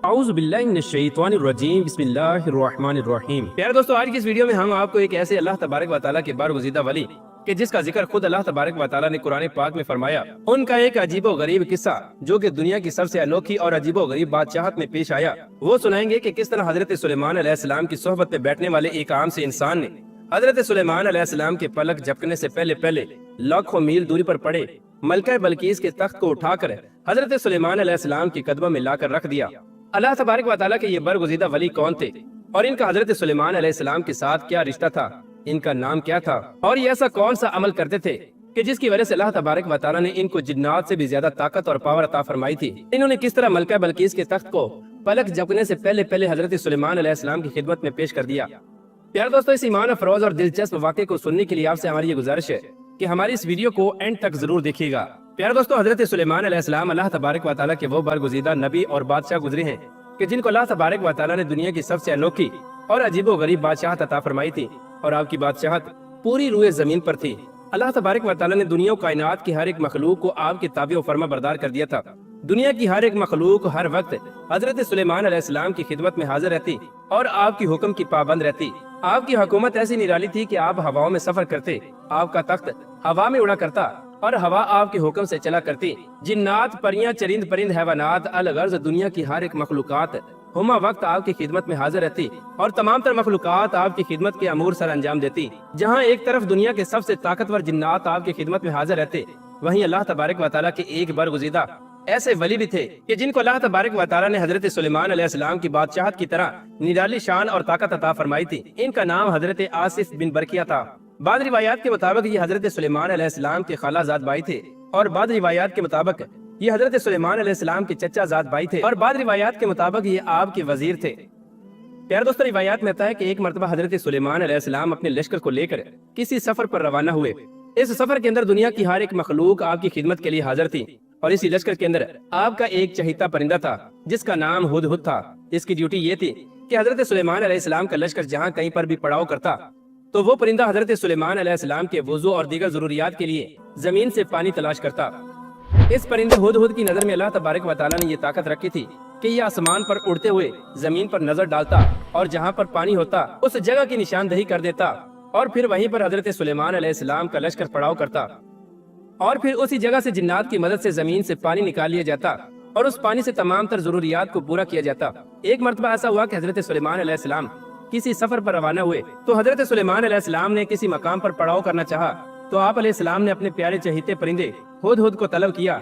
اعوذ باللہ من الشیطان الرجیم بسم اللہ الرحمن الرحیم۔ پیارے دوستو، آج کی اس ویڈیو میں ہم آپ کو ایک ایسے اللہ تبارک و تعالیٰ کے برگزیدہ ولی کہ جس کا ذکر خود اللہ تبارک و تعالیٰ نے قرآن پاک میں فرمایا، ان کا ایک عجیب و غریب قصہ جو کہ دنیا کی سب سے انوکھی اور عجیب و غریب بادشاہت میں پیش آیا، وہ سنائیں گے کہ کس طرح حضرت سلیمان علیہ السلام کی صحبت میں بیٹھنے والے ایک عام سے انسان نے حضرت سلیمان علیہ السلام کے پلک جھپکنے سے پہلے لاکھوں میل دوری پر پڑے ملکہ بلقیس کے تخت کو اٹھا کر حضرت سلیمان علیہ السلام کے قدموں میں لا کر رکھ دیا۔ اللہ تبارک و تعالیٰ کے یہ برگزیدہ ولی کون تھے اور ان کا حضرت سلیمان علیہ السلام کے ساتھ کیا رشتہ تھا، ان کا نام کیا تھا، اور یہ ایسا کون سا عمل کرتے تھے کہ جس کی وجہ سے اللہ تبارک و تعالیٰ نے ان کو جنات سے بھی زیادہ طاقت اور پاور عطا فرمائی تھی، انہوں نے کس طرح ملکہ بلقیس کے تخت کو پلک جھپکنے سے پہلے حضرت سلیمان علیہ السلام کی خدمت میں پیش کر دیا۔ پیارے دوستو، اس ایمان افروز اور دلچسپ واقعے کو سننے کے لیے آپ سے ہماری یہ گزارش ہے کہ ہماری اس ویڈیو کو اینڈ تک ضرور دیکھیے گا۔ پیارے دوستو، حضرت سلیمان علیہ السلام اللہ تبارک و تعالیٰ کے وہ برگزیدہ نبی اور بادشاہ گزرے ہیں کہ جن کو اللہ تبارک و تعالیٰ نے دنیا کی سب سے انوکھی اور عجیب و غریب بادشاہت عطا فرمائی تھی، اور آپ کی بادشاہت پوری روئے زمین پر تھی۔ اللہ تبارک و تعالیٰ نے دنیا و کائنات کی ہر ایک مخلوق کو آپ کے تابع و فرما بردار کر دیا تھا۔ دنیا کی ہر ایک مخلوق ہر وقت حضرت سلیمان علیہ السلام کی خدمت میں حاضر رہتی اور آپ کی حکم کی پابند رہتی۔ آپ کی حکومت ایسی نرالی تھی کہ آپ ہواؤں میں سفر کرتے، آپ کا تخت ہوا میں اڑا کرتا اور ہوا آپ کے حکم سے چلا کرتی۔ جنات، پریاں، چرند پرند، حیوانات، الغرض دنیا کی ہر ایک مخلوقات ہما وقت آپ کی خدمت میں حاضر رہتی اور تمام تر مخلوقات آپ کی خدمت کے امور سر انجام دیتی۔ جہاں ایک طرف دنیا کے سب سے طاقتور جنات آپ کی خدمت میں حاضر رہتے، وہیں اللہ تبارک و تعالیٰ کے ایک برگزیدہ ایسے ولی بھی تھے کہ جن کو اللہ تبارک و تعالیٰ نے حضرت سلیمان علیہ السلام کی بادشاہت کی طرح نرالی شان اور طاقت عطا فرمائی تھی۔ ان کا نام حضرت آصف بن برقیہ تھا۔ بعض روایات کے مطابق یہ حضرت سلیمان علیہ السلام کے خالہ زاد بھائی تھے، اور بعض روایات کے مطابق یہ حضرت سلیمان علیہ السلام کے چچا زاد بھائی تھے، اور بعض روایات کے مطابق یہ آپ کے وزیر تھے۔ پیارے دوستو، روایات میں آتا ہے کہ ایک مرتبہ حضرت سلیمان علیہ السلام اپنے لشکر کو لے کر کسی سفر پر روانہ ہوئے۔ اس سفر کے اندر دنیا کی ہر ایک مخلوق آپ کی خدمت کے لیے حاضر تھی، اور اسی لشکر کے اندر آپ کا ایک چہیتا پرندہ تھا جس کا نام ہدہد تھا۔ اس کی ڈیوٹی یہ تھی کہ حضرت سلیمان علیہ السلام کا لشکر جہاں کہیں پر بھی پڑاؤ کرتا تو وہ پرندہ حضرت سلیمان علیہ السلام کے وضو اور دیگر ضروریات کے لیے زمین سے پانی تلاش کرتا۔ اس پرندے ہدہد کی نظر میں اللہ تبارک و تعالیٰ نے یہ طاقت رکھی تھی کہ یہ آسمان پر اڑتے ہوئے زمین پر نظر ڈالتا اور جہاں پر پانی ہوتا اس جگہ کی نشاندہی کر دیتا، اور پھر وہیں پر حضرت سلیمان علیہ السلام کا لشکر پڑاؤ کرتا، اور پھر اسی جگہ سے جنات کی مدد سے زمین سے پانی نکال لیا جاتا اور اس پانی سے تمام تر ضروریات کو پورا کیا جاتا۔ ایک مرتبہ ایسا ہوا کہ حضرت سلیمان علیہ السلام کسی سفر پر روانہ ہوئے تو حضرت سلیمان علیہ السلام نے کسی مقام پر پڑاؤ کرنا چاہا، تو آپ علیہ السلام نے اپنے پیارے چہیتے پرندے ہدہد کو طلب کیا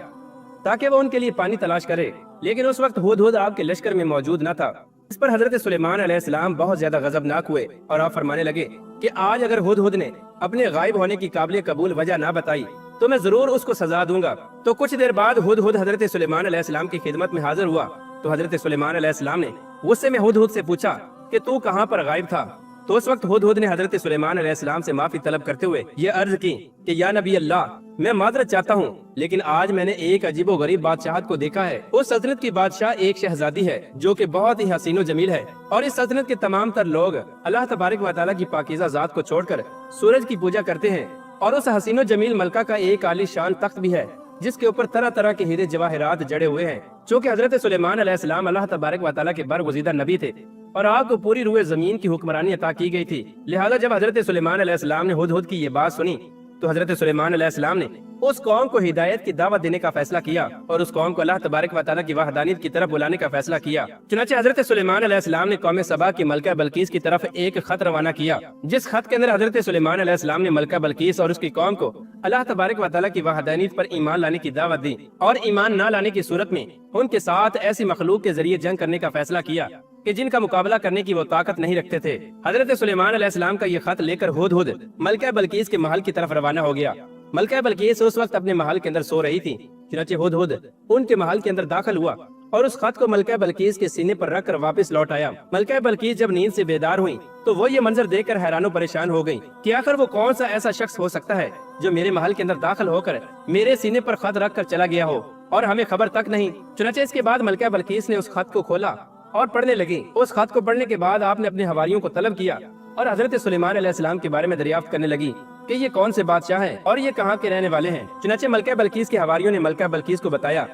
تاکہ وہ ان کے لیے پانی تلاش کرے، لیکن اس وقت ہدہد آپ کے لشکر میں موجود نہ تھا۔ اس پر حضرت سلیمان علیہ السلام بہت زیادہ غضبناک ہوئے اور آپ فرمانے لگے کہ آج اگر ہدہد نے اپنے غائب ہونے کی قابل قبول وجہ نہ بتائی تو میں ضرور اس کو سزا دوں گا۔ تو کچھ دیر بعد ہدہد حضرت سلیمان علیہ السلام کی خدمت میں حاضر ہوا، تو حضرت سلیمان علیہ السلام نے غصے میں ہدہد سے پوچھا کہ تو کہاں پر غائب تھا؟ تو اس وقت ہدہد نے حضرت سلیمان علیہ السلام سے معافی طلب کرتے ہوئے یہ عرض کی کہ یا نبی اللہ، میں معذرت چاہتا ہوں، لیکن آج میں نے ایک عجیب و غریب بادشاہت کو دیکھا ہے۔ اس سلطنت کی بادشاہ ایک شہزادی ہے جو کہ بہت ہی حسین و جمیل ہے، اور اس سلطنت کے تمام تر لوگ اللہ تبارک و تعالیٰ کی پاکیزہ ذات کو چھوڑ کر سورج کی پوجا کرتے ہیں، اور اس حسین و جمیل ملکہ کا ایک عالی شان تخت بھی ہے جس کے اوپر طرح طرح کے ہیرے جواہرات جڑے ہوئے ہیں۔ چونکہ حضرت سلیمان علیہ السلام اللہ تبارک و تعالیٰ کے برگزیدہ نبی تھے اور آپ کو پوری روئے زمین کی حکمرانی عطا کی گئی تھی، لہذا جب حضرت سلیمان علیہ السلام نے ہدہد کی یہ بات سنی تو حضرت سلیمان علیہ السلام نے اس قوم کو ہدایت کی دعوت دینے کا فیصلہ کیا اور اس قوم کو اللہ تبارک و تعالیٰ کی وحدانیت کی طرف بلانے کا فیصلہ کیا۔ چنانچہ حضرت سلیمان علیہ السلام نے قوم سبا کی ملکہ بلقیس کی طرف ایک خط روانہ کیا، جس خط کے اندر حضرت سلیمان علیہ السلام نے ملکہ بلقیس اور اس کی قوم کو اللہ تبارک و تعالیٰ کی وحدانیت پر ایمان لانے کی دعوت دی، اور ایمان نہ لانے کی صورت میں ان کے ساتھ ایسی مخلوق کے ذریعے جنگ کرنے کا فیصلہ کیا کہ جن کا مقابلہ کرنے کی وہ طاقت نہیں رکھتے تھے۔ حضرت سلیمان علیہ السلام کا یہ خط لے کر ہدہد ملکہ بلقیس کے محل کی طرف روانہ ہو گیا۔ ملکہ بلقیس اس وقت اپنے محل کے اندر سو رہی تھی، چنانچہ ہدہد ان کے محل کے اندر داخل ہوا اور اس خط کو ملکہ بلقیس کے سینے پر رکھ کر واپس لوٹ آیا۔ ملکہ بلقیس جب نیند سے بیدار ہوئی تو وہ یہ منظر دیکھ کر حیران و پریشان ہو گئی کہ آخر وہ کون سا ایسا شخص ہو سکتا ہے جو میرے محل کے اندر داخل ہو کر میرے سینے پر خط رکھ کر چلا گیا ہو اور ہمیں خبر تک نہیں۔ چنانچہ اس کے بعد ملکہ بلقیس نے اس خط کو کھولا اور پڑھنے لگی۔ اس خط کو پڑھنے کے بعد آپ نے اپنے حواریوں کو طلب کیا اور حضرت سلیمان علیہ السلام کے بارے میں دریافت کرنے لگی کہ یہ کون سے بادشاہ ہیں اور یہ کہاں کے رہنے والے ہیں۔ چنانچہ ملکہ بلقیس کے حواریوں نے ملکہ بلقیس کو بتایا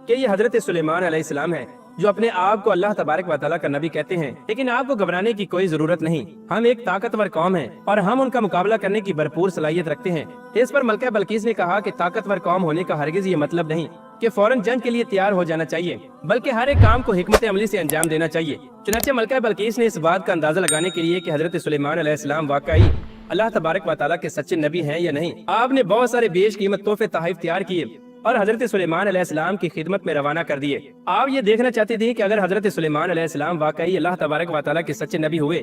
کہ یہ حضرت سلیمان علیہ السلام ہیں जो अपने आप को अल्लाह तबारक व तआला का नबी कहते हैं, लेकिन आपको घबराने की कोई जरूरत नहीं। हम एक ताकतवर कौम है और हम उनका मुकाबला करने की भरपूर सलाहियत रखते हैं। इस पर मलका बल्कीस ने कहा कि ताकतवर कौम होने का हरगिज ये मतलब नहीं कि फौरन जंग के लिए तैयार हो जाना चाहिए, बल्कि हर एक काम को हिकमत अमली से अंजाम देना चाहिए। चुनांचे मलका बल्कीस ने इस बात का अंदाजा लगाने के लिए कि हजरत सुलेमान अलैहिस्सलाम वाकई अल्लाह तबारक व तआला के सच्चे नबी हैं या नहीं, आपने बहुत सारे बेश कीमत तोहफे तहफ तैयार किए और हजरत सुलेमान अलैहिस्सलाम की खिदमत में रवाना कर दिए। आप ये देखना चाहते थे कि अगर हजरत सुलेमान अलैहिस्सलाम वाकई अल्लाह तबारक व तआला के सच्चे नबी हुए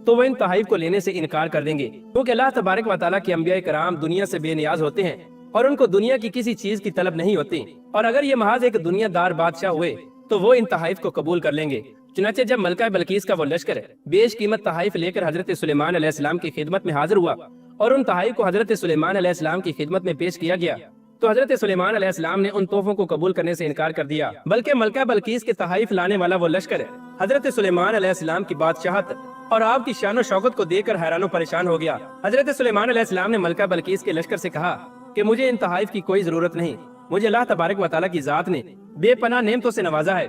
तो वो इन तहफ को लेने से इनकार कर देंगे, क्योंकि अल्लाह तबारक व तआला के अंबिया कराम दुनिया से बेनियाज होते हैं और उनको दुनिया की किसी चीज की तलब नहीं होती। और अगर ये महज एक दुनियादार बादशाह हुए तो वो इन तहफ को कबूल कर लेंगे। चुनांचे जब मलका बल्कीस का वो लश्कर बेश कीमत तहफ लेकर हजरत सुलेमान अलैहिस्सलाम की खिदमत में हाजिर हुआ और उन तहफ को हजरत सुलेमान अलैहिस्सलाम की खिदमत में पेश किया गया, तो हजरत सुलेमान अलैहिस्सलाम ने उन तोहफों को कबूल करने से इनकार कर दिया, बल्कि मलका बल्कीस के तहफ लाने वाला वो लश्कर हजरत सुलेमान अलैहिस्सलाम की बादशाहत और आपकी शान शौकत को देखकर हैरान परेशान हो गया। हजरत सुलेमान अलैहिस्सलाम ने मलका बल्कीस के लश्कर से कहा कि मुझे इन तहफ की कोई जरूरत नहीं, मुझे अल्लाह तबारक व तआला की जात ने बेपनाह नेमतों से नवाजा है।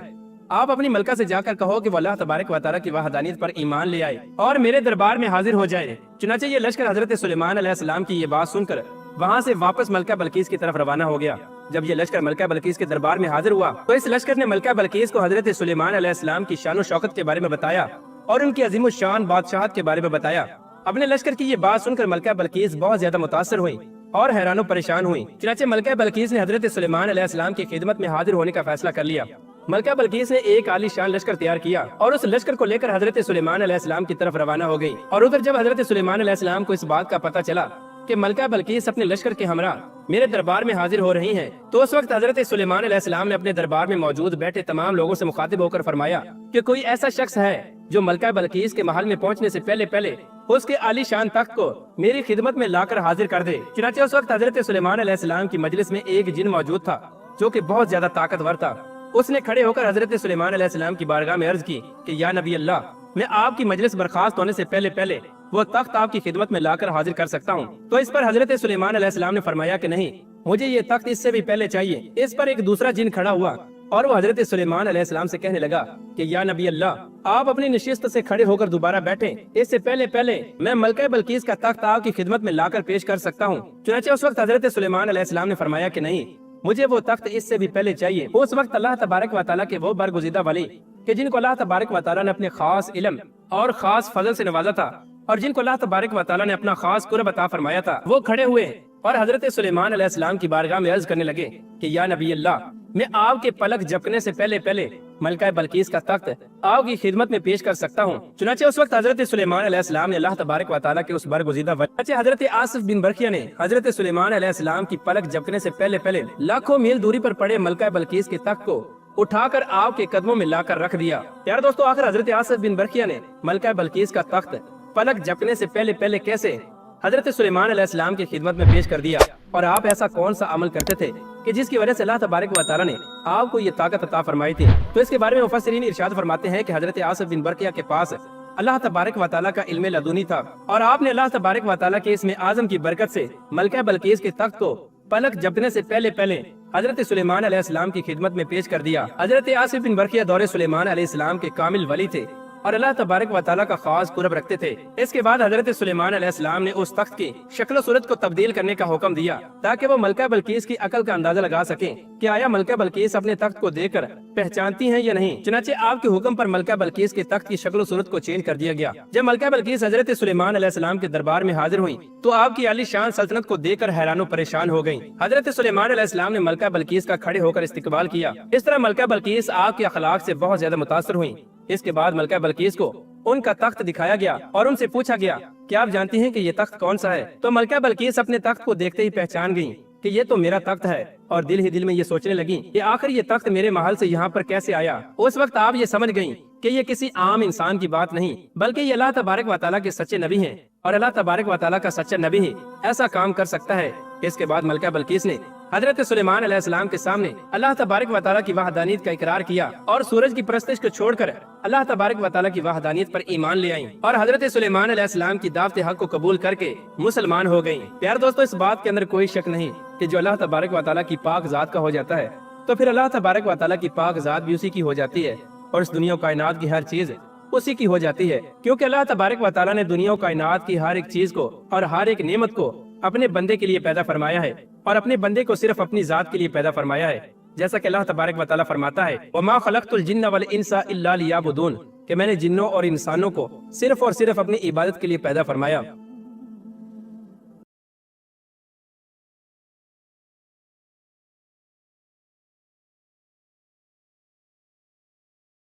आप अपनी मलका से जाकर कहो कि वो अल्लाह तबारक व तआला की वहदानियत पर ईमान ले आए और मेरे दरबार में हाजिर हो जाए। चुनांचे ये लश्कर हजरत सुलेमान अलैहिस्सलाम की ये बात सुनकर वहाँ से वापस मलका बल्कीस की तरफ रवाना हो गया। जब ये लश्कर मलका बल्कीस के दरबार में हाजिर हुआ तो इस लश्कर ने मलका बल्कीस को हजरत सुलेमान अलैहिस्सलाम की शान शौकत के बारे में बताया और उनकी अजीम शान बादशाहत के बारे में बताया। अपने लश्कर की ये बात सुनकर मलका बल्कीस बहुत ज्यादा मुतासर हुई और हैरान परेशान हुई। चुनांचे मलका बल्कीस ने हजरत सुलेमान अलैहिस्सलाम की खिदमत में हाजिर होने का फैसला कर लिया। मलका बल्कीस ने एक आलीशान लश्कर तैयार किया और उस लश्कर को लेकर हजरत सुलेमान अलैहिस्सलाम की तरफ रवाना हो गई। और उधर जब हजरत सुलेमान अलैहिस्सलाम को इस बात का पता चला कि मलका बल्कीस अपने लश्कर के हमरा मेरे दरबार में हाजिर हो रही हैं, तो उस वक्त हजरत सुलेमान अलैहिस्सलाम ने अपने दरबार में मौजूद बैठे तमाम लोगों से मुखातिब होकर फरमाया कि कोई ऐसा शख्स है जो मलका बल्कीस के महल में पहुंचने से पहले पहले उसके आलीशान तख्त को मेरी खिदमत में लाकर हाजिर कर दे। चुनांचे उस वक्त हजरत सुलेमान अलैहिस्सलाम की मजलिस में एक जिन मौजूद था जो कि बहुत ज्यादा ताकतवर था। उसने खड़े होकर हजरत सुलेमान अलैहिस्सलाम की बारगाह में अर्ज की कि या नबी अल्लाह, मैं आपकी मजलिस बर्खास्त होने से पहले पहले वो तख्त आपकी खिदमत में लाकर हाजिर कर सकता हूँ। तो इस पर हजरत सुलेमान अलैहिस्सलाम ने फरमाया कि नहीं, मुझे ये तख्त इससे भी पहले चाहिए। इस पर एक दूसरा जिन खड़ा हुआ और वो हजरत सुलेमान अलैहिस्सलाम से कहने लगा कि या नबी अल्लाह, आप अपनी नशिस्त से खड़े होकर दोबारा बैठे, इससे पहले पहले मैं मलका बल्कीस का तख्त आपकी खिदमत में लाकर पेश कर सकता हूँ। चुनांचे उस वक्त हजरत सुलेमान अलैहिस्सलाम ने फरमाया कि नहीं, मुझे वो तख्त इससे भी पहले चाहिए। उस वक्त अल्लाह तबारक व तआला के वो बरगुज़ीदा वली कि जिनको अल्लाह तबारक व तआला ने अपने खास इल्म और खास फजल से नवाजा था और जिनको अल्लाह तबारक व तआला ने अपना खास कुर्ब अता फरमाया था, वो खड़े हुए और हजरत सुलेमान अलैहिस्सलाम की बारगाह में अर्ज करने लगे कि या नबी अल्लाह, मैं आपके पलक झपकने से पहले पहले मलका बल्कीस का तख्त आपकी खिदमत में पेश कर सकता हूँ। चुनांचे उस वक्त हजरत सुलेमान अलैहिस्सलाम ने अल्लाह तबारक व तआला के उस बरगुज़ीदा वली हजरत आसिफ बिन बरखिया ने हजरत सुलेमान अलैहिस्सलाम की पलक झपकने से पहले पहले लाखों मील दूरी पर पड़े मलका बल्कीस के तख्त को उठाकर आपके कदमों में लाकर रख दिया। प्यारे दोस्तों, आखिर हजरत आसिफ बिन बरखिया ने मलका बल्कीस का तख्त पलक झपकने से पहले पहले कैसे हजरत सुलेमान अलैहिस्सलाम की खिदमत में पेश कर दिया, और आप ऐसा कौन सा अमल करते थे कि जिसकी वजह से अल्लाह तबारक व तआला ने आपको ये ताकत अता फरमाई थी। तो इसके बारे में मुफस्सिरीन इरशाद फरमाते हैं कि हजरत आसिफ बिन बरकिया के पास अल्लाह तबारक व तआला का इल्म लदुनी था और आपने अल्लाह तबारक व तआला के इसमें आजम की बरकत से मलका बल्कीस के तख्त को पलक झपकने से पहले पहले हजरत सुलेमान अलैहिस्सलाम की खिदमत में पेश कर दिया। हजरत आसिफ बिन बरकिया दौरे सुलेमान अलैहिस्सलाम के कामिल वली थे और अल्लाह तबारक व तआला का खास कुर्ब रखते थे। इसके बाद हजरत सुलेमान अलैहिस्सलाम ने उस तख्त की शक्ल सूरत को तब्दील करने का हुक्म दिया ताकि वो मलका बल्कीस की अकल का अंदाजा लगा सकें कि आया मलका बल्कीस अपने तख्त को देखकर पहचानती हैं या नहीं। चुनांचे आपके हुक्म पर मलका बल्कीस के तख्त की शक्ल सूरत को चेंज कर दिया गया। जब मलका बल्कीस हजरत सुलेमान अलैहिस्सलाम के दरबार में हाजिर हुई तो आपकी आली शान सल्तनत को देखकर हैरान परेशान हो गयी। हजरत सुलेमान अलैहिस्सलाम ने मलका बल्कीस का खड़े होकर इस्तकबाल किया। इस तरह मलका बल्कीस आपके अखलाक से बहुत ज्यादा मुतासर हुई। इसके बाद मलका बल्कीस को उनका तख्त दिखाया गया और उनसे पूछा गया कि आप जानती हैं कि ये तख्त कौन सा है। तो मलका बल्कीस अपने तख्त को देखते ही पहचान गईं कि ये तो मेरा तख्त है और दिल ही दिल में ये सोचने लगी कि आखिर ये तख्त मेरे महल से यहाँ पर कैसे आया। उस वक्त आप ये समझ गयी कि ये किसी आम इंसान की बात नहीं बल्कि ये अल्लाह तबारक व तआला के सच्चे नबी हैं और अल्लाह तबारक व तआला का सच्चा नबी ही ऐसा काम कर सकता है। इसके बाद मलका बल्कीस ने हजरत सुलेमान अलैहिस्सलाम के सामने अल्लाह तबारक व तआला की वहदानियत का इकरार किया और सूरज की परस्तिश को छोड़कर अल्लाह तबारक व तआला की वहदानियत पर ईमान ले आई और हजरत सुलेमान अलैहिस्सलाम की दावत हक को कबूल करके मुसलमान हो गयी। प्यारे दोस्तों, इस बात के अंदर कोई शक नहीं कि जो अल्लाह तबारक व तआला की पाक जात का हो जाता है तो फिर अल्लाह तबारक व तआला की पाक जात भी उसी की हो जाती है। اور اس دنیا و کائنات کی ہر چیز اسی کی ہو جاتی ہے، کیونکہ اللہ تبارک و تعالیٰ نے دنیا و کائنات کی ہر ایک چیز کو اور ہر ایک نعمت کو اپنے بندے کے لیے پیدا فرمایا ہے، اور اپنے بندے کو صرف اپنی ذات کے لیے پیدا فرمایا ہے، جیسا کہ اللہ تبارک و تعالیٰ فرماتا ہے وَمَا خَلَقْتُ الْجِنَّ وَالْإِنسَ إِلَّا لِيَعْبُدُونَ، کہ میں نے جنوں اور انسانوں کو صرف اور صرف اپنی عبادت کے لیے پیدا فرمایا۔